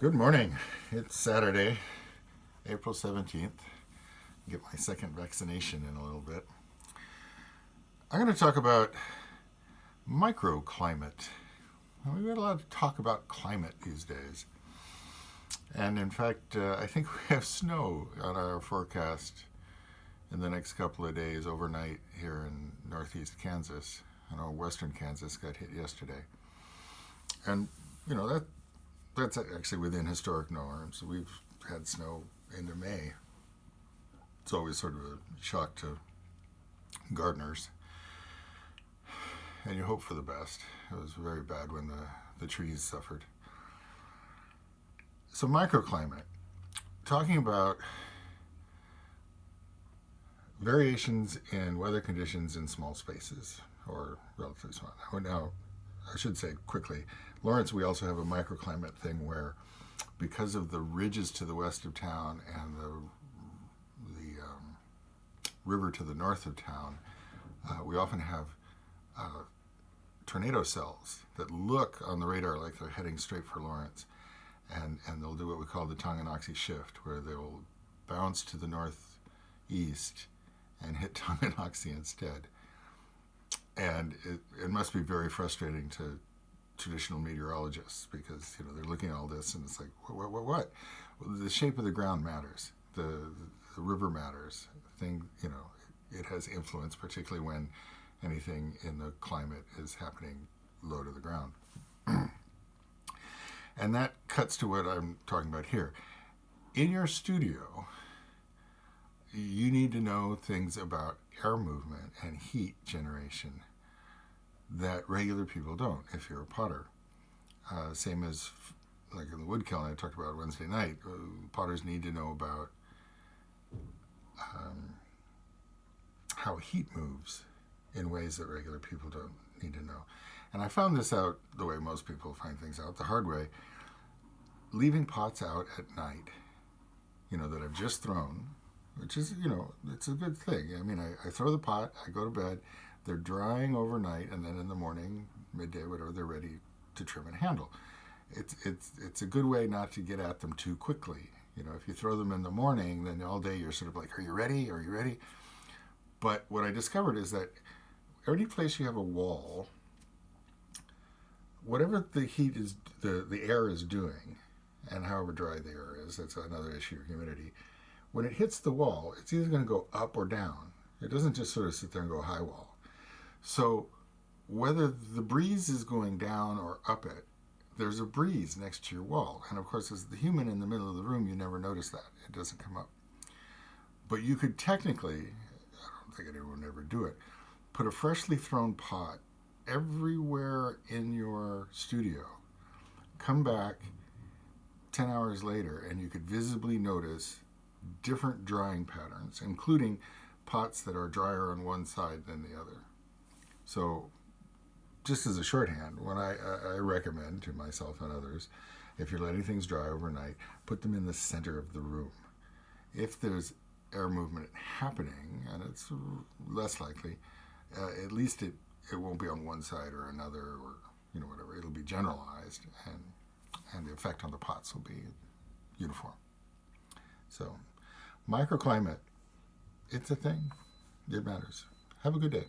Good morning. It's Saturday, April 17th. Get my second vaccination in a little bit. I'm going to talk about microclimate. We've got a lot of talk about climate these days. And in fact, I think we have snow on our forecast in the next couple of days overnight here in northeast Kansas. I know western Kansas got hit yesterday. And, that's actually within historic norms. We've had snow into May. It's always sort of a shock to gardeners. And you hope for the best. It was very bad when the trees suffered. So microclimate, talking about variations in weather conditions in small spaces, or relatively small. Now, I should say quickly, Lawrence, we also have a microclimate thing where, because of the ridges to the west of town and the river to the north of town, we often have tornado cells that look on the radar like they're heading straight for Lawrence, and they'll do what we call the Tonganoxie shift, where they will bounce to the northeast and hit Tonganoxie instead. And it must be very frustrating to traditional meteorologists because they're looking at all this and it's like, what? Well, the shape of the ground matters. The river matters. It has influence, particularly when anything in the climate is happening low to the ground. And that cuts to what I'm talking about here. In your studio, you need to know things about air movement and heat generation that regular people don't if you're a potter. Same as like in the wood kiln I talked about Wednesday night, potters need to know about how heat moves in ways that regular people don't need to know. And I found this out the way most people find things out, the hard way. Leaving pots out at night, that I've just thrown, which is, it's a good thing. I mean, I throw the pot, I go to bed, they're drying overnight, and then in the morning, midday, whatever, they're ready to trim and handle. It's a good way not to get at them too quickly. If you throw them in the morning, then all day you're sort of like, are you ready? Are you ready? But what I discovered is that every place you have a wall, whatever the heat is, the air is doing, and however dry the air is, that's another issue, humidity. When it hits the wall, it's either going to go up or down. It doesn't just sort of sit there and go high wall. So whether the breeze is going down or up it, there's a breeze next to your wall. And of course, as the human in the middle of the room, you never notice that. It doesn't come up. But you could technically, I don't think anyone would ever do it, put a freshly thrown pot everywhere in your studio. Come back 10 hours later and you could visibly notice different drying patterns, including pots that are drier on one side than the other. So just as a shorthand, when I recommend to myself and others, if you're letting things dry overnight, put them in the center of the room. If there's air movement happening, and it's less likely, at least it won't be on one side or another, or whatever. It'll be generalized, and the effect on the pots will be uniform. So microclimate, it's a thing. It matters. Have a good day.